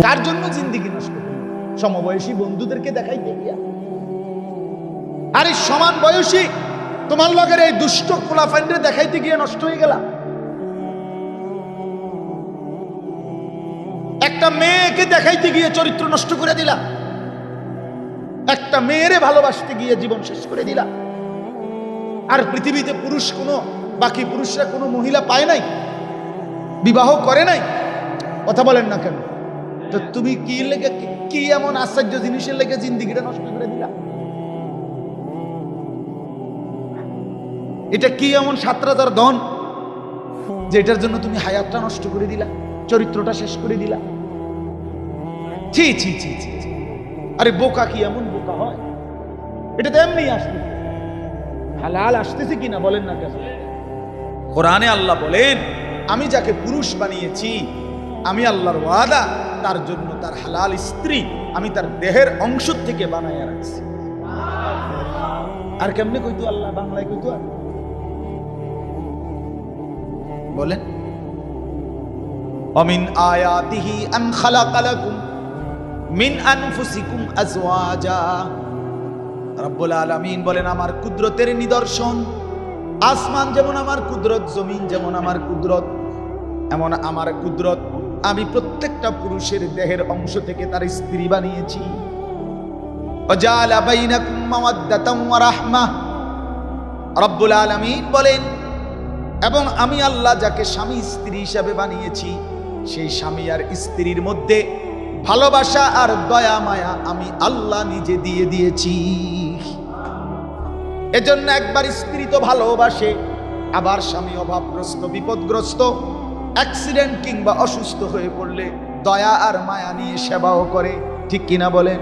কার জন্য জিন্দেগি নষ্ট করলি? সমবয়সী বন্ধুদেরকে দেখাইতে গিয়া। আরে সমান বয়সী তোমার লগের এই দুষ্ট কোলাফাইন্ডে দেখাইতে গিয়ে নষ্ট হয়ে গেলা। একটা মেয়েকে দেখাইতে গিয়ে চরিত্র নষ্ট করে দিলা। একটা মেয়েরে ভালোবাসতে গিয়ে জীবন শেষ করে দিলা। আর পৃথিবীতে পুরুষ কোনো, বাকি পুরুষরা কোনো মহিলা পায় নাই, বিবাহ করে নাই, কথা বলেন না কেন? তো তুমি কি লেগে, কি এমন আশ্চর্য জিনিসের লেগে জিন্দেগিটা নষ্ট করে দিলা? এটা কি এমন 7,000 ধন যেটার জন্য তুমি হায়াতটা নষ্ট করে দিলা, চরিত্রটা শেষ করে দিলা? ছি ছি ছি ছি ছি। আরে বোকা কি এমন বোকা হয়? এটা তো এমনি আসবে, হালাল আসতেছে কিনা বলেন না কেন? কোরআনে আল্লাহ বলেন, আমি যাকে পুরুষ বানিয়েছি, আমি আল্লাহর ওয়াদা তার জন্য তার হালাল স্ত্রী আমি তার দেহের অংশ থেকে বানাইয়া রাখছি। আর কেমনে কইতো আল্লাহ? বাংলায় কইতো আর বলেন, অমিন আয়াতিহি আন খালাকা লাকুম মিন আনফুসিকুম আজওয়াজা। রব্বুল আলামিন বলেন, আমার কুদরতের নিদর্শন, আসমান যেমন আমার কুদরত, জমিন যেমন আমার কুদরত, এমন আমার কুদরত আমি প্রত্যেকটা পুরুষের দেহের অংশ থেকে তার স্ত্রী বানিয়েছি। ওয়াজালা বাইনাকুম মাওয়াদ্দাতাম ওয়া রাহমাহ। রব্বুল আলামিন বলেন, এবং আমি আল্লাহ যাকে স্বামী স্ত্রী হিসাবে বানিয়েছি, সেই স্বামী আর স্ত্রীর মধ্যে ভালোবাসা আর দয়া মায়া আমি আল্লাহ নিজে দিয়ে দিয়েছি। এজন্য একবার স্ত্রী তো ভালোবাসে, আবার স্বামী অভাবগ্রস্ত, বিপদগ্রস্ত, অ্যাক্সিডেন্ট কিংবা অসুস্থ হয়ে পড়লে দয়া আর মায়া নিয়ে সেবাও করে, ঠিক কিনা বলেন?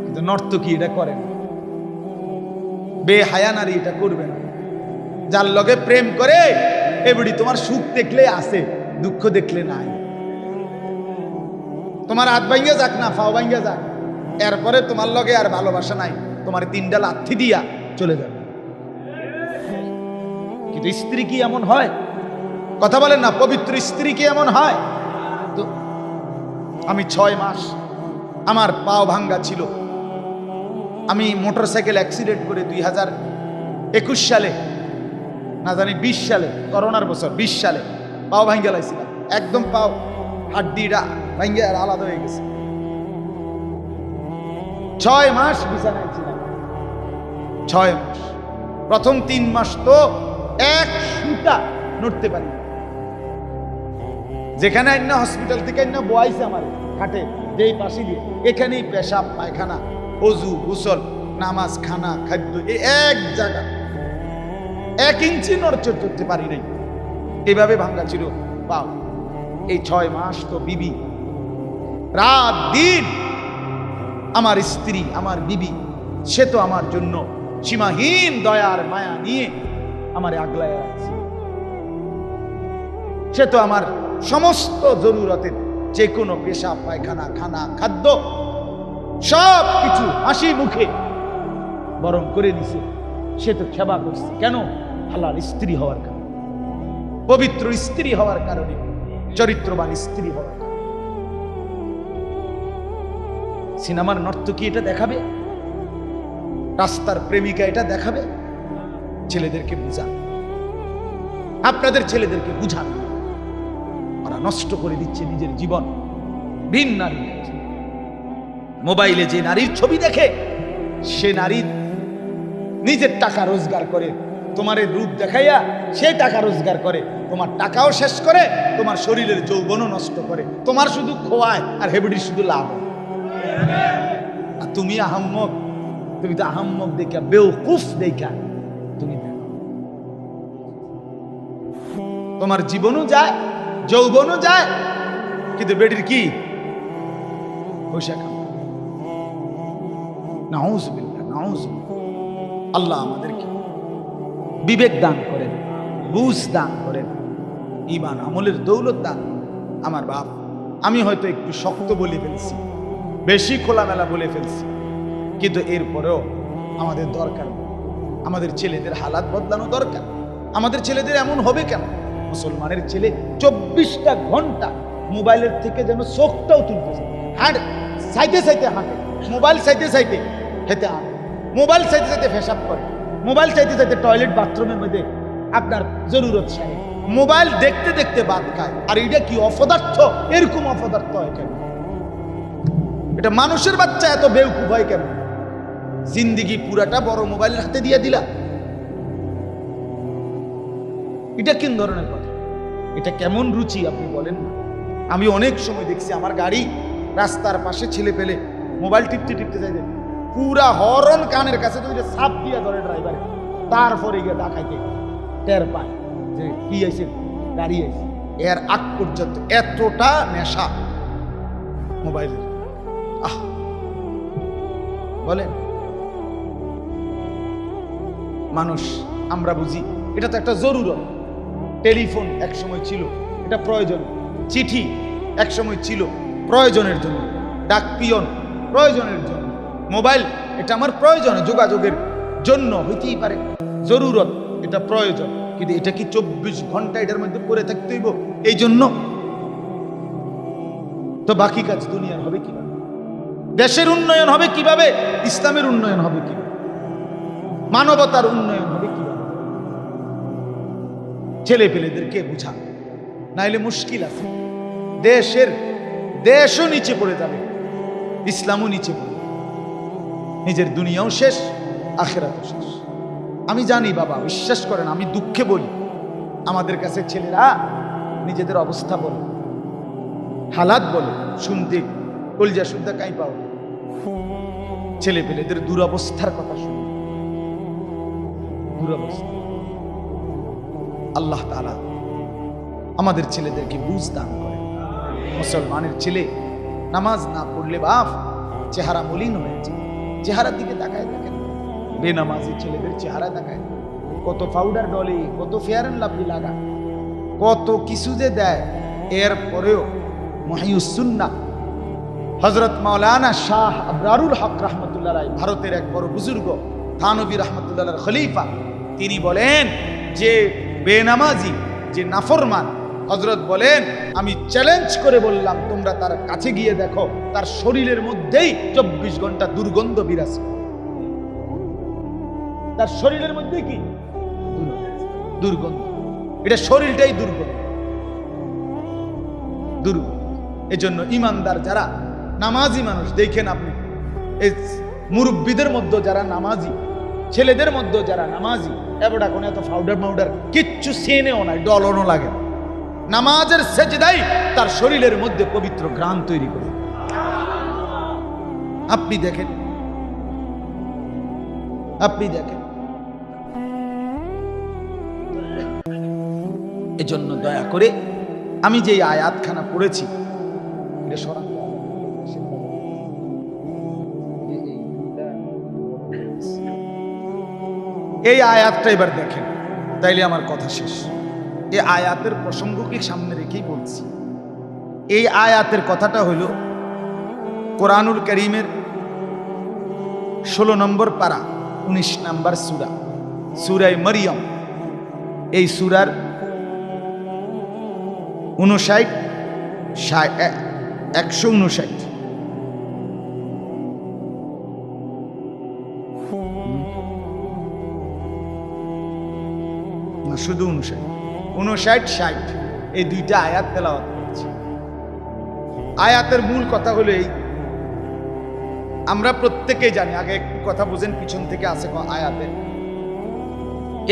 কিন্তু নর্তকী এটা করেন, বেহায়া নারী এটা করবে না। যার লগে প্রেম করে এবারে তোমার সুখ দেখলে আছে, দুঃখ দেখলে নাই। তোমার হাত ভাঙ্গে যাক না পাও ভাঙ্গে যাক, এরপরে তোমার লগে আর ভালোবাসা নাই, তোমার 3টা লাথি দিয়া চলে যাবে। কিন্তু স্ত্রী কি এমন হয়? কথা বলেন না, পবিত্র স্ত্রী কি এমন হয়? তো আমি 6 মাস আমার পাও ভাঙ্গা ছিল, আমি মোটরসাইকেল অ্যাক্সিডেন্ট করে 2021 সালে, না জানি 20 সালে, করোনার বছর 20 সালে পাও ভাঙ্গা লাইছিলাম। একদম পাও হাড্ডিটা ভাঙ্গে আর আলাদা হয়ে গেছে। 6 মাস বিছানায় ছিলাম, 6 মাস। প্রথম 3 মাস তো এক সুতা নড়তে পারি। যেখানে আইনা হসপিটাল থেকে আইনা বয়াইছে আমার খাটে, যেই পাশে দিয়ে, এখানেই পেশাব পায়খানা, অজু, গোসল, নামাজ, খানা, খাদ্য, এই এক জায়গা, 1 ইঞ্চি নড়চড় করতে পারি নাই। এইভাবে ভাঙ্গা ছিল পাও। এই 6 মাস তো বিবি রাত দিন, আমার স্ত্রী, আমার বিবি, সে তো আমার জন্য সীমাহীন দয়ার মায়া নিয়ে আমার আগলায় রাখছে। সে তো আমার সমস্ত জরুরতের, যে কোনো পেশাব পায়খানা, খানা, খাদ্য সব কিছু হাসি মুখে বরং করে নিছে। সে তো সেবা করছে কেন? হালাল স্ত্রী হওয়ার কারণে, পবিত্র স্ত্রী হওয়ার কারণে, চরিত্রবান স্ত্রী হওয়ার কারণে। সিনেমার নর্তকী এটা দেখাবে, রাস্তার প্রেমিকা এটা দেখাবে? ছেলেদেরকে বুঝান, আপনাদের ছেলেদেরকে বুঝান, ওরা নষ্ট করে দিচ্ছে নিজের জীবন ভিন নারী। মোবাইলে যে নারীর ছবি দেখে, সে নারী নিজের টাকা রোজগার করে, তোমার রূপ দেখাইয়া সে টাকা রোজগার করে, তোমার টাকাও শেষ করে, তোমার শরীরের যৌবনও নষ্ট করে, তোমার শুধু খোয়ায় আর হেবড়ির শুধু লাভ। আর তুমি আহাম্মক, তুমি তো আহাম্মক দেখা, বেওকুফ দেখা তুমি দেখো, তোমার জীবনও যায়, যৌবনও যায়, কিন্তু বেডির কি পয়সা কাম। নাউজুবিল্লাহ, নাউজুবিল্লাহ। আল্লাহ আমাদেরকে বিবেক দান করেন, বুঝ দান করেন, ঈমান আমলের দৌলত দান। আমার বাপ, আমি হয়তো একটু শক্ত বলে ফেলছি, বেশি খোলামেলা বলে ফেলছি, কিন্তু এরপরেও আমাদের দরকার, আমাদের ছেলেদের হালাত বদলানো দরকার। আমাদের ছেলেদের এমন হবে কেন? মুসলমানের ছেলে 24টা ঘন্টা মোবাইলের থেকে যেন চোখটাও তুলতেছে, হাঁটে চাইতে চাইতে হাঁটে, মোবাইল চাইতে চাইতে হেঁটে হাঁটে, মোবাইল চাইতে চাইতে পেশাব করে, মোবাইল চাইতে চাইতে টয়লেট বাথরুমের মধ্যে আপনার জরুরত সারে, মোবাইল দেখতে দেখতে ভাত খায়। আর এটা কি অপদার্থ? এরকম অপদার্থ হয় কেন? এটা মানুষের বাচ্চা এত বেউকুফ হয় কেন? জিন্দিগি পুরাটা বড় মোবাইলের হাতে দিয়ে দিলা, এটা কোন ধরনের কথা? এটা কেমন রুচি আপনি বলেন না? আমি অনেক সময় দেখছি আমার গাড়ি রাস্তার পাশে ছেলে পেলে মোবাইল টিপতে টিপতে যাইতে পুরা হরন কানের কাছে তো সাপ দিয়ে ধরে ড্রাইভারে, তারপরে গিয়ে ডাকাইতে টের পায় যে কি আছে, গাড়ি আছে। এর আগ পর্যন্ত এতটা নেশা মোবাইলের। বলেন মানুষ, আমরা বুঝি এটা তো একটা জরুরত। টেলিফোন এক সময় ছিল এটা প্রয়োজন, চিঠি এক সময় ছিল প্রয়োজনের জন্য, ডাক পিয়ন প্রয়োজনের জন্য, মোবাইল এটা আমার প্রয়োজনে যোগাযোগের জন্য হইতেই পারে, জরুরত এটা প্রয়োজন। কিন্তু এটা কি 24 ঘন্টা এটার মধ্যে পড়ে থাকতে হইব এই জন্য? তো বাকি কাজ দুনিয়ার হবে কিভাবে? দেশের উন্নয়ন হবে কিভাবে? ইসলামের উন্নয়ন হবে কিভাবে? মানবতার উন্নয়ন হবে কিভাবে? ছেলে পেলেদেরকে বুঝা, নাইলে মুশকিল আছে। দেশও নিচে পড়ে যাবে, ইসলামও নিচে পড়ে যাবে, নিজের দুনিয়াও শেষ, আখিরাতও শেষ। আমি জানি বাবা, বিশ্বাস করেন, আমি দুঃখে বলি, আমাদের কাছে ছেলেরা নিজেদের অবস্থা বলে, হালাত বলে, শুনতে কলজা শুনতে কাই পাও, ছেলে পেলেদের দুরবস্থার কথা শুনে, দুরবস্থা। আল্লাহ তাআলা আমাদের ছেলেদেরকে বুঝ দান করে। মুসলমানের ছেলে নামাজ না পড়লে বাপ চেহারা মলিন হয়েছে, চেহারার দিকে তাকায় দেখেন, বেনামাজি ছেলেদের চেহারা তাকায়, কত পাউডার ডলে, কত ফেয়ার এন্ড লাভলি লাগা, কত কিছু যে দেয়, এর পরেও মুহিউস সুন্নাহ হযরত মাওলানা শাহ আবরারুল হক রাহমাতুল্লাহ আলাইহি, ভারতের এক বড় বুজুর্গ, থানবী রাহমাতুল্লাহ আলাইহির খলিফা, তিনি বলেন যে বেনামাজি, যে নাফরমান, হযরত বলেন আমি চ্যালেঞ্জ করে বললাম তোমরা তার কাছে গিয়ে দেখো, তার শরীরের মধ্যেই 24 ঘন্টা দুর্গন্ধ বিরাজ করে। তার শরীরের মধ্যে কি দুর্গন্ধ, এটা শরীরটাই দুর্গন্ধ। এজন্য ইমানদার যারা নামাজি মানুষ দেখেন আপনি, এই মুরব্বীদের মধ্যে যারা নামাজি, ছেলেদের মধ্যে যারা নামাজি, এবড়া কোন এত পাউডার মাউডার কিচ্ছু সেনেও নাই, ডলনও লাগে না। নামাজের সেজদাই তার শরীরের মধ্যে পবিত্র ঘ্রাণ তৈরি করে। আপনি দেখেন, আপনি দেখেন। এজন্য দয়া করে আমি যে আয়াতখানা পড়েছি, এটা সরান, এই আয়াতটা এবার দেখেন, তাইলে আমার কথা শেষ। এই আয়াতের প্রসঙ্গকে সামনে রেখেই বলছি। এই আয়াতের কথাটা হইল কোরআনুল কারীমের 16 নম্বর পারা 19 নম্বর সূরা, সূরা মরিয়ম। এই সূরার 159 শুধু 59-60 এই দুইটা আয়াত তেলাওয়াত করেছি। আয়াতের মূল কথা হলো এই, আমরা প্রত্যেকেই জানি, আগে একটু কথা বুঝেন, পিছন থেকে আছে আয়াতে।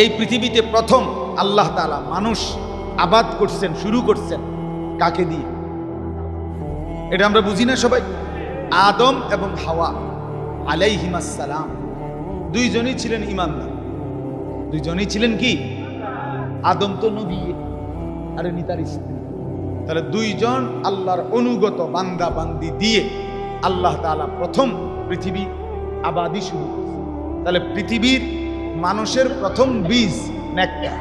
এই পৃথিবীতে প্রথম আল্লাহ তাআলা মানুষ আবাদ করছেন, শুরু করছেন কাকে দিয়ে? এটা আমরা বুঝি না সবাই? আদম এবং হাওয়া আলাইহিমাস সালাম, দুইজনই ছিলেন ঈমানদার, দুইজনই ছিলেন কি? আদম তো নবী আর ইনি তার স্ত্রী, তাহলে দুইজন আল্লাহর অনুগত বান্দা বান্দি দিয়ে আল্লাহ তাআলা প্রথম পৃথিবী আবাদি শুরু করছে। তাহলে পৃথিবীর মানুষের প্রথম বীজ নেককার,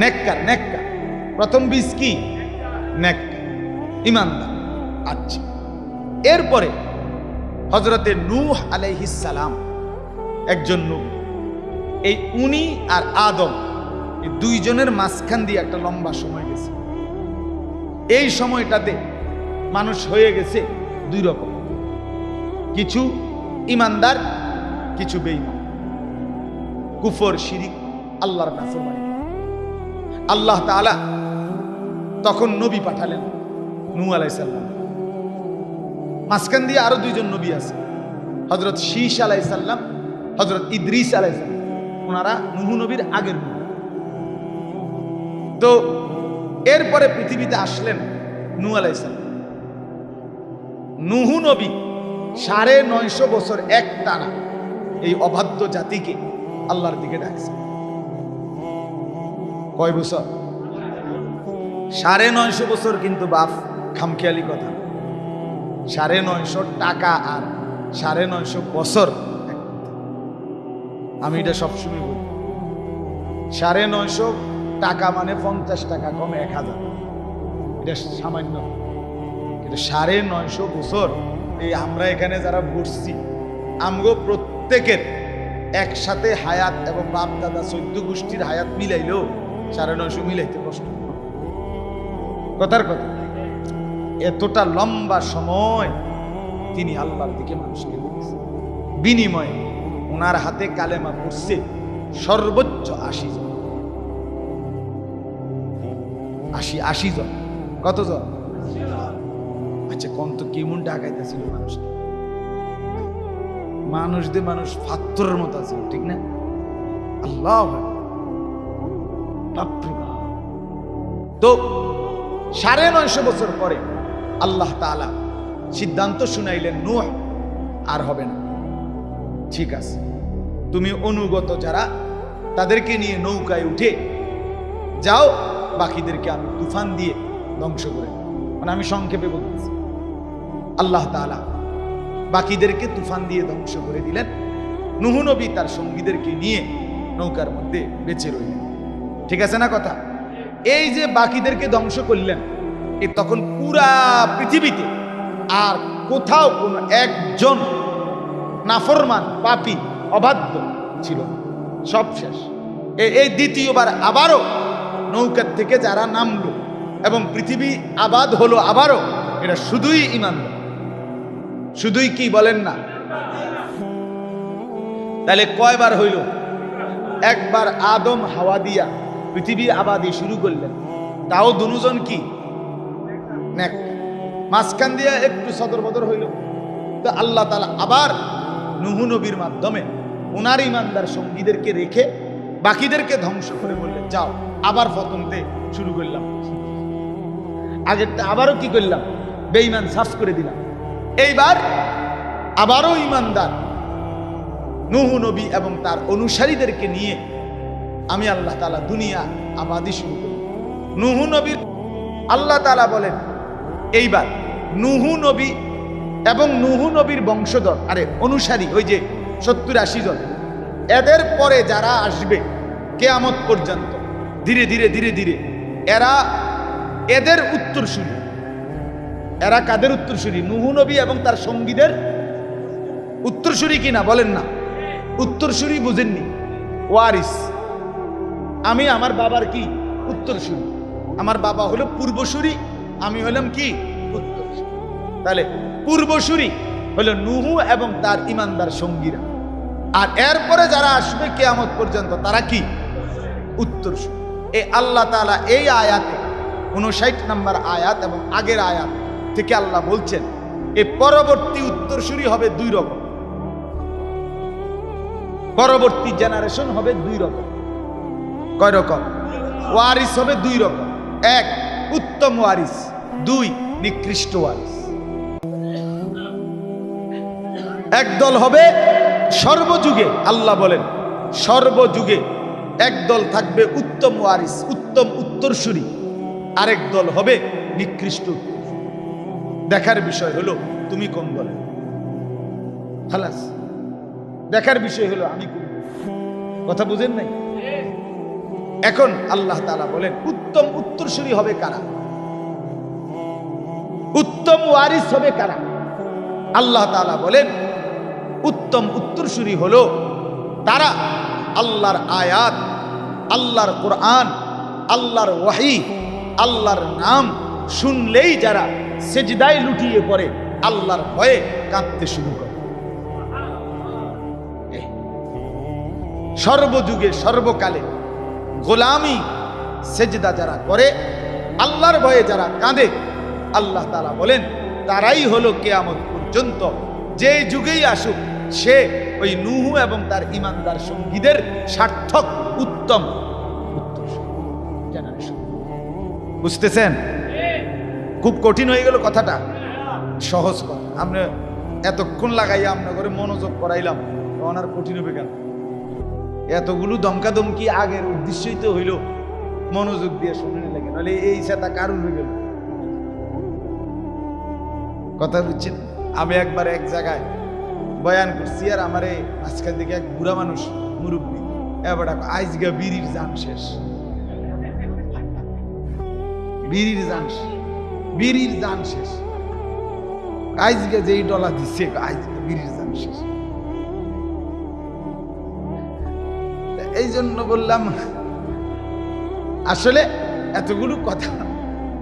নেককার, নেককার। প্রথম বীজ কি? নেককার, ঈমানদার। আচ্ছা, এরপরে হযরতে নূহ আলাইহিস সালাম একজন নবী। এই উনি আর আদম, এই দুইজনের মাঝখান দিয়ে একটা লম্বা সময় গেছে। এই সময়টাতে মানুষ হয়ে গেছে দুই রকম, কিছু ইমানদার, কিছু বেঈমান, কুফর, শিরিক, আল্লাহর নাফরমানি। আল্লাহ তাআলা তখন নবী পাঠালেন, নূহ আলাইহিস সালাম। মাঝখান দিয়ে আরো দুইজন নবী আছে, হযরত শীশ আলাইহিস সালাম, হযরত ইদ্রিস আলাইহিস সালাম। ওনারা নূহ নবীর আগের নবী। তো এরপরে পৃথিবীতে আসলেন নূহ আলাইহিস সালাম। নূহ নবী 950 বছর এক টানা এই অবাধ্য জাতিকে আল্লাহর দিকে ডাকছে। কয় বছর? 950 বছর। কিন্তু বাপ, খামখেয়ালি কথা, 950 টাকা আর 950 বছর। আমি এটা সবসময় বলি, 950 টাকা মানে 50 টাকা কম 1000, এটা সামান্য। কিন্তু 950 বছর, এই আমরা এখানে যারা বসছি, আমগো প্রত্যেকের একসাথে হায়াত এবং বাপ দাদা 14 গোষ্ঠীর হায়াত মিলাইলেও 950 মিলাইতে কষ্ট। কথার কথা, এতটা লম্বা সময় তিনি আল্লাহর দিকে মানুষকে দিয়েছেন। বিনিময়ে ওনার হাতে কালেমা পড়ছে সর্বোচ্চ 80 জন। 80 জন। কত জন? আচ্ছা, কোন তো কেমন ডাকাইতেছিল মানুষকে? মানুষ পাথরের মতো আছে, ঠিক না? আল্লাহ, তো 950 বছর পরে আল্লাহ তাআলা সিদ্ধান্ত শুনাইলেন, নূহ আর হবে না, ঠিক আছে, তুমি অনুগত যারা তাদেরকে নিয়ে নৌকায় উঠে যাও, বাকিদেরকে আমি তুফান দিয়ে ধ্বংস করে। মানে আমি সংক্ষেপে বলতেছি, আল্লাহ তাআলা বাকিদেরকে তুফান দিয়ে ধ্বংস করে দিলেন। নূহ নবী তার সঙ্গীদেরকে নিয়ে নৌকার মধ্যে বেঁচে রইলেন। ঠিক আছে না কথা? এই যে বাকিদেরকে ধ্বংস করলেন, এ তখন পুরা পৃথিবীতে আর কোথাও কোনো একজন নাফরমান, পাপী, অবাধ্য ছিল না, সব শেষ। এই দ্বিতীয়বার আবারও নৌকার থেকে যারা নামলো এবং পৃথিবী আবাদ হলো আবারও, এটা শুধুই ঈমানদার। শুধুই কি বলেন না? তাহলে কয়বার হইল? একবার আদম হাওয়া দিয়া পৃথিবী আবাদি শুরু করলেন, তাও দুজন কি নেক, মাঝখান দিয়া একটু সদর বদর হইল। তো আল্লাহ তাআলা আবার নূহ নবীর মাধ্যমে ওনার ইমানদার সঙ্গীদেরকে রেখে বাকিদেরকে ধ্বংস করে বললেন, যাও আবার প্রথমতে শুরু করলাম, আগেরটা আবারও কি করলাম, বেঈমান সাফ করে দিলাম। এইবার আবারও ইমানদার নূহ নবী এবং তার অনুসারীদেরকে নিয়ে আমি আল্লাহ তাআলা দুনিয়া আবাদি শুরু করি। নূহ নবীর আল্লাহ তাআলা বলেন, এইবার নূহ নবী এবং নূহ নবীর বংশধর, আরে অনুসারী, ওই যে 70-80 জন, এদের পরে যারা আসবে কিয়ামত পর্যন্ত, ধীরে ধীরে ধীরে ধীরে এরা এদের উত্তরসূরি। এরা কাদের উত্তরসূরি? নূহ নবী এবং তার সঙ্গীদের উত্তরসূরি কিনা বলেন না? উত্তরসূরি বুঝেননি? ওয়ারিস। আমি আমার বাবার কি উত্তরসূরি, আমার বাবা হলো পূর্বসূরি, আমি হলাম কি উত্তরসূরি। তাহলে পূর্বসূরি হলো নূহ এবং তার ইমানদার সঙ্গীরা, আর এরপরে যারা আসবে কিয়ামত পর্যন্ত তারা কি উত্তরসূরি। এই আল্লাহ তাআলা এই আয়াতে 59 নম্বর আয়াত এবং আগের আয়াত থেকে আল্লাহ বলছেন, এই পরবর্তী উত্তরসূরি হবে দুই রকম, পরবর্তী জেনারেশন হবে দুই রকম। কয় রকম? ওয়ারিস হবে দুই রকম, এক উত্তম ওয়ারিস, দুই নিকৃষ্ট ওয়ারিস। একদল হবে সর্বযুগে, আল্লাহ বলেন সর্বযুগে একদল থাকবে উত্তম ওয়ারিস, উত্তম উত্তরসূরি, আরেক দল হবে নিকৃষ্ট। দেখার বিষয় হলো তুমি কোন দলে, খালাস। দেখার বিষয় হলো আমি কোন দলে। কথা বুঝেন নাই? এখন আল্লাহ তাআলা বলেন উত্তম উত্তরসূরি হবে কারা, উত্তম ওয়ারিস হবে কারা। আল্লাহ তাআলা বলেন উত্তম উত্তরসূরি হলো তারা আল্লাহর আয়াত, আল্লাহর কোরআন, আল্লাহর ওয়াহি, আল্লাহর নাম শুনলেই যারা সেজদায় লুটিয়ে পড়ে আল্লাহর ভয়ে কাঁদতে শুরু করে। সর্বযুগে সর্বকালে গোলামি সেজদা যারা করে, আল্লাহর ভয়ে যারা কাঁদে, আল্লাহ তাআলা বলেন তারাই হলো কিয়ামত পর্যন্ত যে যুগেই আসুক সে ওই নূহ এবং তার ঈমানদার সঙ্গীদের সার্থক উত্তম জেনারেশন। বুঝতেছেন? খুব কঠিন হয়ে গেল কথাটা, সহজ কথা। আমরা এতক্ষণ লাগাইয়া আমরা করে মনোযোগ করাইলাম, তখন আর কঠিন হবে কেন? এতগুলো দমকাদমকি আগের উদ্দেশ্যই তো হইল মনোযোগ দিয়ে শুনে লাগে, নাহলে এই সেটা কারণ হয়ে গেল। কথা বুঝছেন? আমি একবার এক জায়গায় বয়ান করছি, আর আমার এই আজকাল দিকে এক বুড়া মানুষ মুরব্বী এবার আইজগা বিড়ির জান শেষ, বিড়ির জান শেষ, আইজগা যেই ডলা দিচ্ছে আইজগা বিড়ির জান শেষ। এই জন্য বললাম আসলে এতগুলো কথা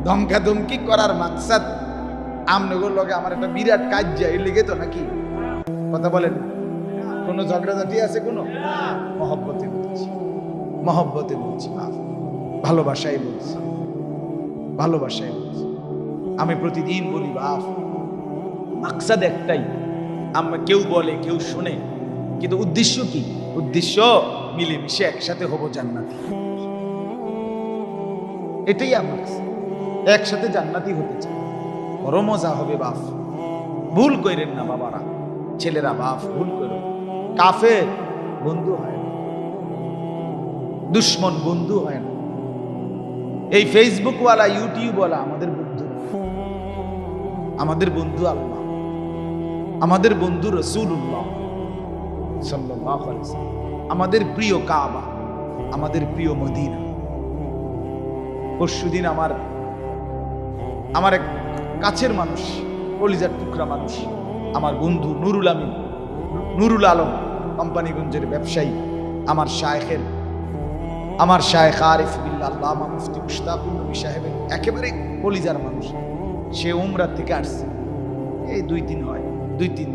ধমকাধমকি করার মাকসাদ আমনগর লগে আমার একটা বিরাট কাজ যায় লেগে তো নাকি? কথা বলেন, কোনো ঝগড়াঝাটি আছে? কোনো মহব্বতে বলছি, মহব্বতে বলছি, ভালোবাসায় বলছি, ভালোবাসায় বলছি। আমি প্রতিদিন বলি বাপ, মাকসাদ একটাই, আমরা কেউ বলে কেউ শুনে, কিন্তু উদ্দেশ্য কি? উদ্দেশ্য মিলেমিশে একসাথে হব জান্নাতি। এটাই আমার একসাথে জান্নাতি হতে চাই, বড় মজা হবে বাপ। ভুল করেন না বাবারা, ছেলেরা বাপ ভুল করে। কাফের বন্ধু হয় না, দুশ্মন বন্ধু হয় না। এই ফেসবুক ওয়ালা ইউটিউব ওয়ালা আমাদের বন্ধু, আমাদের বন্ধু আল্লাহ, আমাদের বন্ধু রাসূলুল্লাহ সাল্লাল্লাহু আলাইহি ওয়াসাল্লাম, আমাদের প্রিয় কাবা, আমাদের প্রিয় মদিনা। পরশুদিন আমার এক কাছের মানুষ, কলিজার টুকরা মানুষ, আমার বন্ধু নুরুল আলম কোম্পানিগঞ্জের ব্যবসায়ী, আমার শায়েখ আরিফ বিল্লাহ আল্লামা মুফতি মুশতাকুর নবী সাহেবের একেবারে কলিজার মানুষ। সে উমরা থেকে আসছে, এই 2-3 দিন।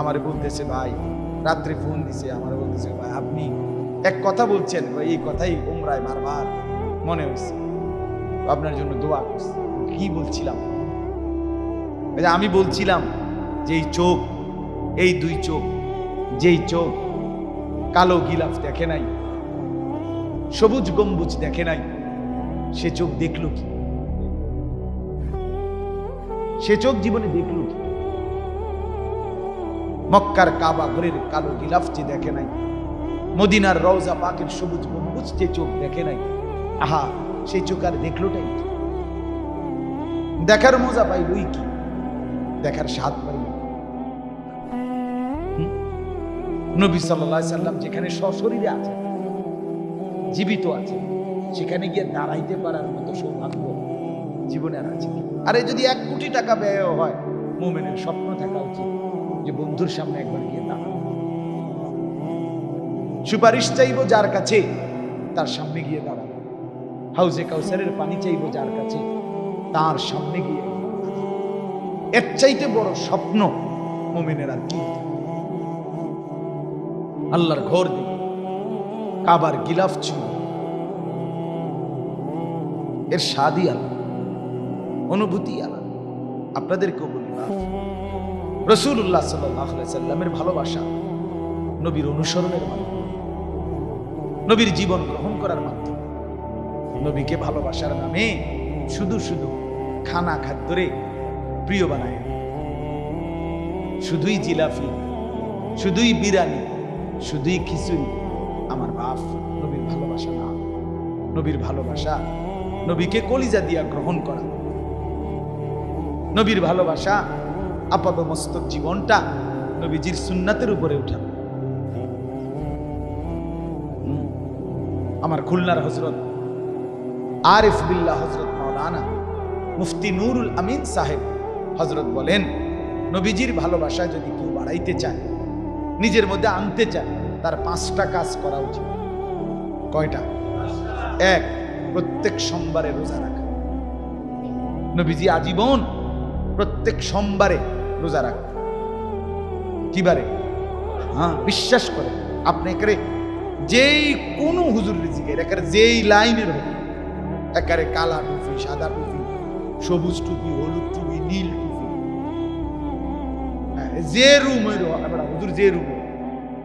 আমারে বলতেছে ভাই, রাত্রে ফোন দিছে, আমারে বলতেছে ভাই আপনি এক কথা বলছেন, এই কথাই উমরায় বারবার মনে হয়েছে, আপনার জন্য দোয়া করছি। কি বলছিলাম? আমি বলছিলাম যে এই চোখ, এই 2 চোখ, যেই চোখ কালো গিলাফ দেখে নাই, সবুজ গম্বুজ দেখে নাই, সে চোখ দেখলো কি? সে চোখ জীবনে দেখলো কি? মক্কার কাবা ঘরের কালো গিলাফ যে দেখে নাই, মদিনার রওজা পাকের সবুজ গম্বুজ যে চোখ দেখে নাই, আহা সেই চোখ আর দেখলোটাই কি? দেখার মজা পাইলই কি? দেখার স্বাদ পাইল। নবী সাল্লাল্লাহু আলাইহি সাল্লাম যেখানে সশরীরে আছেন, জীবিত আছেন, সেখানে গিয়ে দাঁড়াইতে পারার মতো সৌভাগ্য জীবনে আর আছে? আরে যদি 1 কোটি টাকা ব্যয় হয়, মুমিনের স্বপ্ন থাকা উচিত যে বন্ধুর সামনে একবার গিয়ে দাঁড়াবো। সুপারিশ চাইবো যার কাছে, তার সামনে গিয়ে দাঁড়াবো। হাউজে কাউসারের পানি চাইবো যার কাছে, তার সামনে গিয়ে। এর চাইতে বড় স্বপ্ন মুমিনের আর কি? আল্লাহর ঘর দেখে, কাবার গিলাফ ছুঁয়ে, এর স্বাদই আলাদা, অনুভূতি আলাদা। আপনাদেরকেও বলি, রাসূলুল্লাহ সাল্লাল্লাহু আলাইহি সাল্লামের ভালোবাসা নবীর অনুসরণের মাধ্যমে, নবীর জীবন গ্রহণ করার মাধ্যমে, নবীকে ভালোবাসার নামে শুধু খানা খাদ্যরে প্রিয় বানায়, শুধুই জিলাপি, শুধুই বিরিয়ানি, শুধুই খিচুড়ি। আমার বাপ, নবীর ভালোবাসা না। নবীর ভালোবাসা নবীকে কলিজা দিয়া গ্রহণ করা, নবীর ভালোবাসা আপাদমস্তক জীবনটা নবীজির সুন্নাতের উপরে উঠা। আমার খুলনার হযরত আরিফ বিল্লাহ হযরত মাওলানা মুফতি নুরুল আমিন সাহেব হযরত বলেন, নবীজির ভালোবাসা যদি কেউ বাড়াইতে চায়, নিজের মধ্যে আনতে চায়, তার 5টা কাজ করা উচিত। কয়টা? 1, প্রত্যেক সোমবারে রোজা রাখা। নবীজি আজীবন প্রত্যেক সোমবারে রোজা রাখতেন। কিবারে? হ্যাঁ, বিশ্বাস করে আপনি একারে যেই কোনো হুজুর রিজিকের একারে যেই লাইনের হোক, একারে কালা টুপি, সাদা টুপি, সবুজ টুপি, হলুদ টুপি, নীল টুপি, যে রুম ওই আমরা হুজুর যে রুম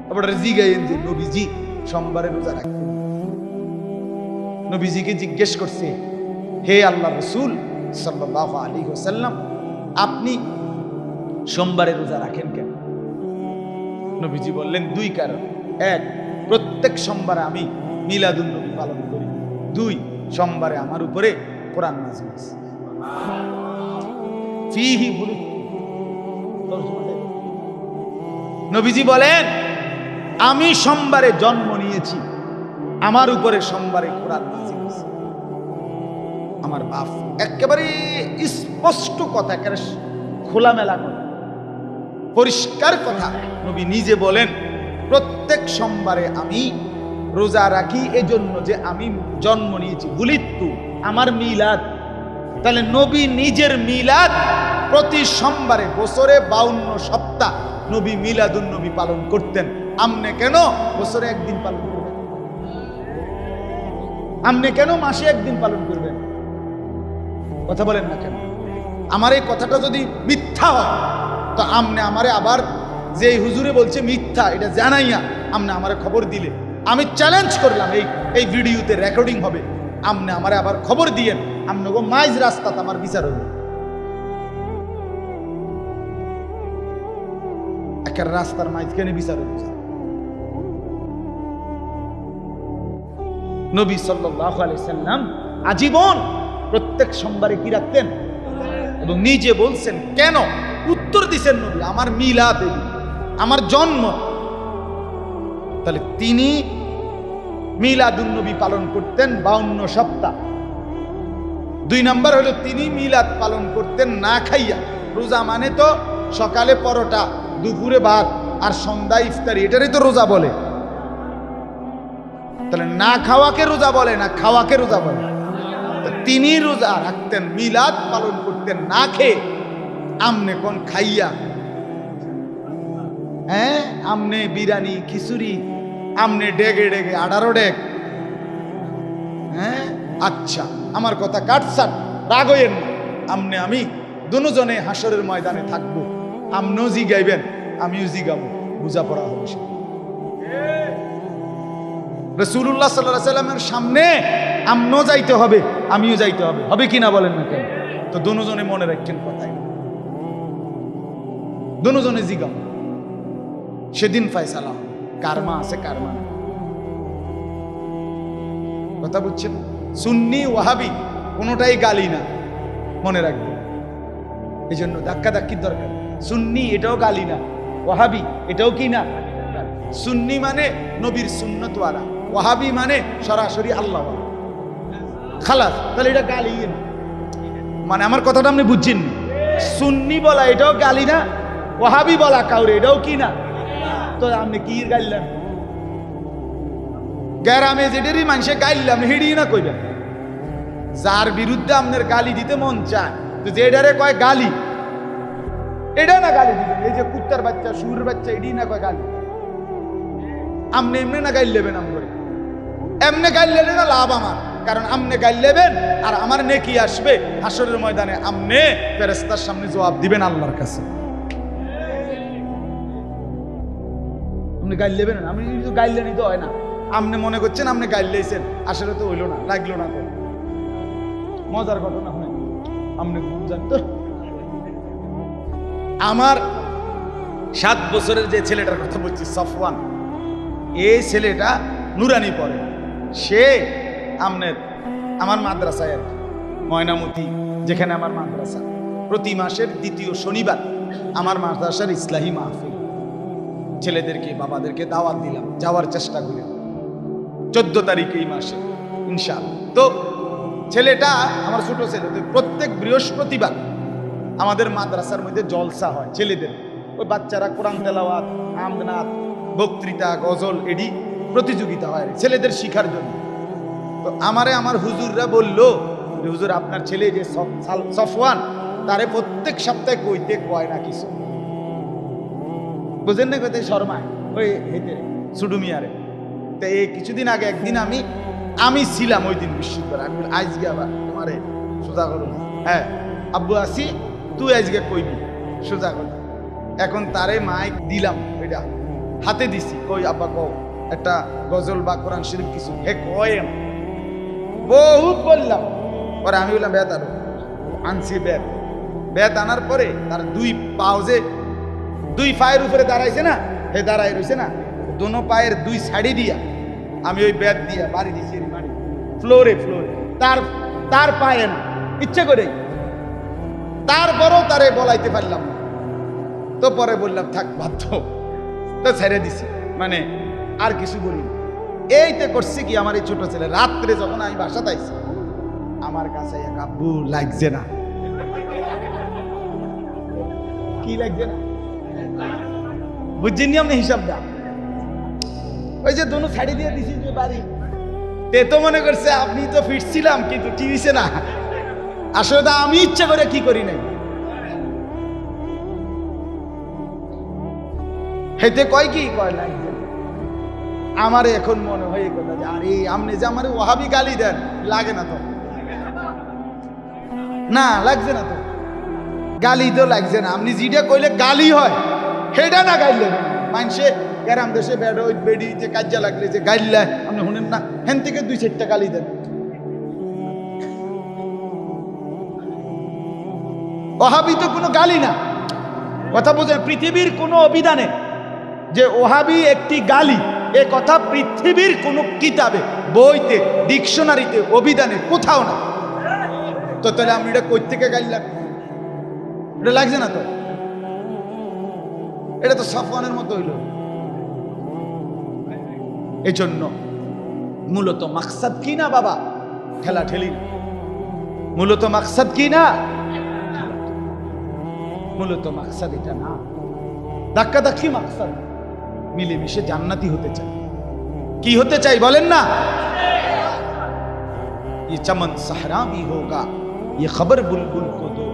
আপনারা জিগাইন যে নবীজি সোমবারে রোজা রাখতেন। নবীজিকে জিজ্ঞেস করছে, হে আল্লাহ রসুল সাল্লাল্লাহু আলাইহি ওয়াসাল্লাম, আপনি সোমবারে রোজা রাখেন কেন? নবীজি বললেন, দুই কারণ। এক, প্রত্যেক সোমবারে আমি মিলাদুন নবী পালন করি। দুই, সোমবারে আমার উপরে কোরআন নাযিল হয়েছে। ফীহি বুরিতু। নবীজি বলেন, আমি সোমবারে জন্ম নিয়েছি, আমার উপরে সোমবারে কোরআন নাযিল হয়েছে। আমার বাপ একেবারে স্পষ্ট কথা, একেবারে খোলামেলা কথা, পরিষ্কার কথা। নবী নিজে বলেন, প্রত্যেক সোমবারে আমি রোজা রাখি এজন্য যে আমি জন্ম নিয়েছি। বুলিত্তু, আমার মিলাদ। তাহলে নবী নিজের মিলাদ প্রতি সোমবারে বছরে 52 সপ্তাহ নবী মিলাদুন নবী পালন করতেন। আমনে কেন বছরে একদিন পালন করবেন? আমনে কেন মাসে একদিন পালন করবেন? কথা বলেন না কেন? আমার এই কথাটা যদি মিথ্যা হয় তো আমনে আমারে আবার যে হুজুরে বলছে মিথ্যা, এটা জানাইয়া আমনে আমারে খবর দিলে, আমি চ্যালেঞ্জ করলাম, এই ভিডিওতে রেকর্ডিং হবে, আমনে আমারে আবার খবর দিয়েন, আমনে গো মাইজ রাস্তাত আমার বিচার হবে। একের রাস্তার মাইজখানে বিচার হবে। নবী সাল্লাল্লাহু আলাইহি সাল্লাম আজীবন প্রত্যেক সোমবারে কি রাখতেন এবং নিজে বলছেন কেন? উত্তর দিছেন নবী, আমার মিলাদ, আমার জন্ম। তাহলে তিনি মিলাদুন নবী পালন করতেন 52 সপ্তাহ। দুই নাম্বার হলো তিনি মিলাদ পালন করতেন না খাইয়া। রোজা মানে তো সকালে পরোটা, দুপুরে ভাত আর সন্ধ্যায় ইফতারি, এটারই তো রোজা বলে। তাহলে না খাওয়াকে রোজা বলে না খাওয়াকে রোজা বলে? তিনি রোজা রাখতেন, মিলাদ পালন করতেন না খেয়ে। আমনে কোন খাইয়া? হ্যাঁ, আমনে বিরিয়ানি, খিচুড়ি, আমনে ডেগে ডেগে 18 ডেগ। হ্যাঁ, আচ্ছা, আমার কথা কাটসাট, রাগ হইয়েন না। আমনে আমি দুজনে হাসরের ময়দানে থাকবো, আমনও জিগাইবেন আমিও জিগাবো, বুঝা পড়া হবে। রাসূলুল্লাহ সাল্লাল্লাহু আলাইহি সাল্লামের সামনে আমনও যাইতে হবে, আমিও যাইতে হবে, হবে কি না বলেন না কেন? তো দুজনে মনে রাখেন কথাই, দুজনে জিগাম, সেদিন ফয়সালা হবে, কারমা আছে কারমা। কথা বুঝছেন? সুন্নি ওয়াহাবি কোনোটাই গালি না, মনে রাখবেন। এই জন্য ধাক্কা ধাক্কির দরকার। সুন্নি এটাও গালি না, ওয়াহাবি এটাও কি না। সুন্নি মানে নবীর সুন্নতওয়ালা, ওয়াহাবি মানে সরাসরি আল্লাহ খালাস। তাহলে এটা গালি না, মানে আমার কথাটা আপনি বুঝছেন। সুন্নি বলা এটাও গালি না, ওয়াহাবি বলা কাউরে এটাও কি না। তো আপনি কি গাইলেন? গ্রামে যেটারই মানুষে গাইলাম হিড়ি না কইবেন। যার বিরুদ্ধে আপনার গালি দিতে মন চায়, তো যেটারে কয় গালি, এটা না গালি দিবেন। এই যে কুত্তার বাচ্চা, সুরের বাচ্চা, এটি না কয় গালি। আমনে এমনি না গাইল লেবেন, আমরে এমনি গাইল লেবে না লাভ আমার, কারণ আমনে গাইল লেবেন আর আমার নেকি আসবে হাসরের ময়দানে। আমনে ফেরেশতার সামনে জবাব দিবেন আল্লাহর কাছে। আপনি গাইল লেবেন, আমি কিন্তু গাইলে নিতে হয় না। আপনি মনে করছেন আপনি গাইল লেছেন, আসলে তো হইল না, লাগলো না। তো মজার ঘটনা হয়, আপনি জানতো আমার 7 বছরের যে ছেলেটার কথা বলছি, সফওয়ান, এই ছেলেটা নুরানি পড়ে। সে আমার মাদ্রাসায় আর ময়নামতি, যেখানে আমার মাদ্রাসা, প্রতি মাসের 2য় শনিবার আমার মাদ্রাসার ইসলাহি মাহফিল, ছেলেদেরকে বাবাদেরকে দাওয়াত দিলাম, যাওয়ার চেষ্টা করি 14 তারিখ এই মাসে ইনশাআল্লাহ। তো ছেলেটা আমার ছোট ছেলে, প্রত্যেক বৃহস্পতিবার আমাদের মাদ্রাসার মধ্যে জলসা হয় ছেলেদের। ওই বাচ্চারা কোরআন তেলাওয়াত, আমদনাত, বক্তৃতা, গজল, এডি প্রতিযোগিতা হয় ছেলেদের শিখার জন্য। তো আমার হুজুররা বলল যে হুজুর আপনার ছেলে যে সফওয়ান তারে প্রত্যেক সপ্তাহে কইতে কয় না কিছু, বুঝেন না, কোথায় শর্মায় ওই হেঁটে সুডুমিয়ারে। তো এই কিছুদিন আগে একদিন আমি ছিলাম ওই দিন বিশ্ববিদ্যালয়, আমি আজকে আবার তোমারে সোজা করুন, হ্যাঁ আব্বু আসি তুই আজকে কইবি সোজা করুন। এখন তারে মাইক দিলাম, এটা হাতে দিছি, কই আব্বা কও একটা গজল বা কোরআন শরীফ কিছু, হে কয় বহুত বললাম। পরে আমি বললাম বেত আরো আনছি, বেত আনার পরে তার দুই পাও যে দুই পায়ের উপরে দাঁড়াইছে না, হে দাঁড়াই রয়েছে না, দোনো পায়ের দুই সাইডে দিয়া আমি ওই বেত দিয়া বাড়ি দিছি মারি ফ্লোরে তার পায়ে না, ইচ্ছে করে, তারপরও তারে বলাইতে পারলাম না। তো পরে বললাম থাক বাধ্য, তো ছেড়ে দিছি, মানে আর কিছু বলি। এইতে করছি কি, আমার এই ছোট ছেলে রাত্রে যখন আমি বাসাতে আইছি আমার কাছে এক আব্বু লাগছে না, কি লাগছে না বুঝছেন আপনি হিসাবটা, ওই যে দোনো ছাড়ি দিয়ে দিছি যে বাড়ি, তে তো মনে করছে আপনি তো ফিরছিলাম কিন্তু কি হইছে না, আসলে তো আমি ইচ্ছা করে কি করি নাই। হেতে কয় কি কয় লাগছে, আমার এখন মনে হয় এই কথা যে আরে আপনি যে আমার ওয়াহাবি গালি দেন, লাগে না তো, না লাগছে না তো, গালি তো লাগছে না, আপনি যেটা কইলে গালি হয় সেটা না গাইলে মানুষে গ্রাম দেশে বেড়ি যে কাজা লাগলে যে গাইলে আপনি শুনেন না, হেন থেকে 2-4টা গালি দেন। ওহাবি তো কোনো গালি না, কথা বোঝেন, পৃথিবীর কোনো অভিধানে যে ওহাবি একটি গালি, এ কথা পৃথিবীর কোনো কিতাবে, বইতে, ডিকশনারিতে, অভিধানে কোথাও না। তো তাহলে আমি এটা কই থেকে গাইলাম, এটা লাগছে না তো, এটা তো সফওয়ানের মতো হইল। এই জন্য মূলত মাকসাদ কি না বাবা, ঠেলা ঠেলি না, মূলত মাকসাদ কি না, মূলত মাকসাদ এটা না, ধাক্কা ধাক্কি মাকসাদ, মিলেমিশে জান্নাতি হতে চাই। কি হতে চাই বলেন না, ये चमन सहरा भी होगा, ये खबर बुलबुल को दो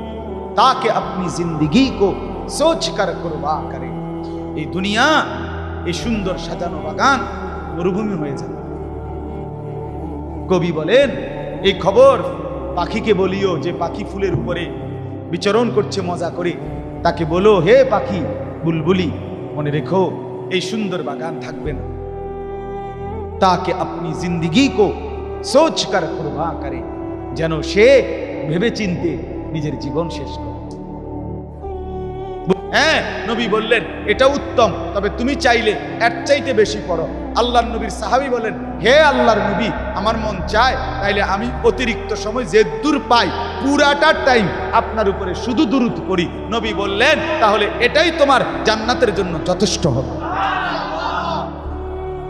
ताकि अपनी जिंदगी को सोच कर कुर्बा करे। এই দুনিয়া, এই সুন্দর সাজানো বাগান মরুভূমি হয়ে যাবে। কবি বলেন এই খবর পাখিকে বলিও, যে পাখি ফুলের উপরে বিচরণ করছে মজা করে, তাকে বলো হে পাখি বুলবুলি, মনে রেখো এই সুন্দর বাগান থাকবে না, তাকে আপনি জিন্দগি কো সোচ কর কুরবা করে, যেন সে ভেবে চিনতে নিজের জীবন শেষ করে। হ্যাঁ নবী বললেন এটা উত্তম, তবে তুমি চাইলে এর চাইতে বেশি পড়ো। আল্লাহর নবীর সাহাবী বলেন হে আল্লাহর নবী, আমার মন চায় তাইলে আমি অতিরিক্ত সময় যে দূর পাই পুরাটা টাইম আপনার উপরে শুধু দুরূদ পড়ি। নবী বললেন তাহলে এটাই তোমার জান্নাতের জন্য যথেষ্ট হবে।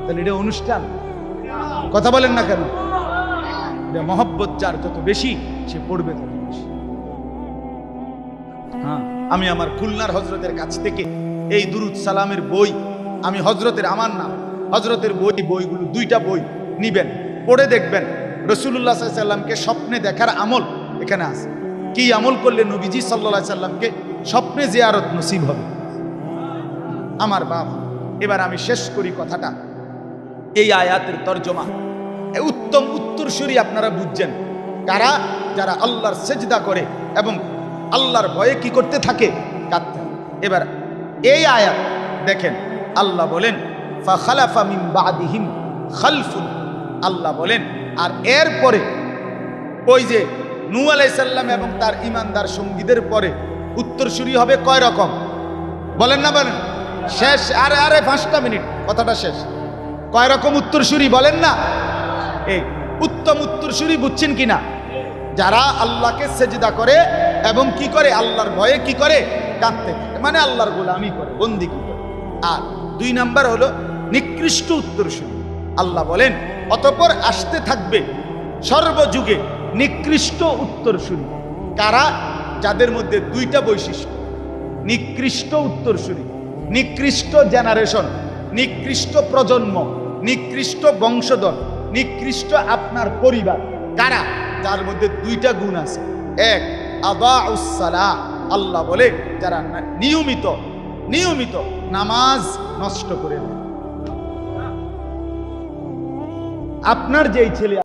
তাহলে এটা অনুষ্ঠান, কথা বলেন না কেন? মহব্বত যার যত বেশি সে পড়বে তত বেশি। হ্যাঁ, আমি আমার খুলনার হজরতের কাছ থেকে এই দুরুদ সালামের বই, আমি হজরতের, আমার নাম হজরতের বইগুলো 2টা বই নিবেন, পড়ে দেখবেন রাসূলুল্লাহ সাল্লাল্লাহু আলাইহি সাল্লামকে স্বপ্নে দেখার আমল এখানে আছে। কি আমল করলে নবীজি সাল্লাল্লাহু আলাইহি সাল্লামকে স্বপ্নে জিয়ারত নসিব হবে। আমার বাপ, এবার আমি শেষ করি কথাটা। এই আয়াতের তরজমা উত্তম উত্তরসূরি আপনারা বুঝছেন কারা? যারা আল্লাহর সেজদা করে এবং আল্লাহর ভয়ে কি করতে থাকে? কাঁদতে। এবার এই আয়াত দেখেন, আল্লাহ বলেন ফাখালাফা মিন বাদিহিম খালফুন, আল্লাহ বলেন আর এরপরে ওই যে নূহ আলাইহিস সালাম এবং তার ঈমানদার সঙ্গীদের পরে উত্তরসূরি হবে কয় রকম বলেন না, বলেন শেষ, আরে 5টা মিনিট কথাটা শেষ। কয় রকম উত্তরসূরি বলেন না? এই উত্তম উত্তরসূরি বুঝছেন কিনা? যারা আল্লাহকে সেজদা করে এবং কি করে? আল্লাহর ভয়ে কি করে? কাঁদতে থাকে, মানে আল্লাহর গোলামি করে, বন্দেগী করে। আর 2 নাম্বার হলো নিকৃষ্ট উত্তরসূরি। আল্লাহ বলেন অতঃপর আসতে থাকবে সর্বযুগে নিকৃষ্ট উত্তরসূরি। কারা? যাদের মধ্যে 2টা বৈশিষ্ট্য, নিকৃষ্ট উত্তরসূরি, নিকৃষ্ট জেনারেশন, নিকৃষ্ট প্রজন্ম, নিকৃষ্ট বংশধর, নিকৃষ্ট আপনার পরিবার। কারা? যার মধ্যে দুইটা গুণ আছে। এক, আদাউস সালাহ, আল্লাহ বলে যারা নিয়মিত নামাজ নষ্ট করে দেয়। আপনার যেই ছেলে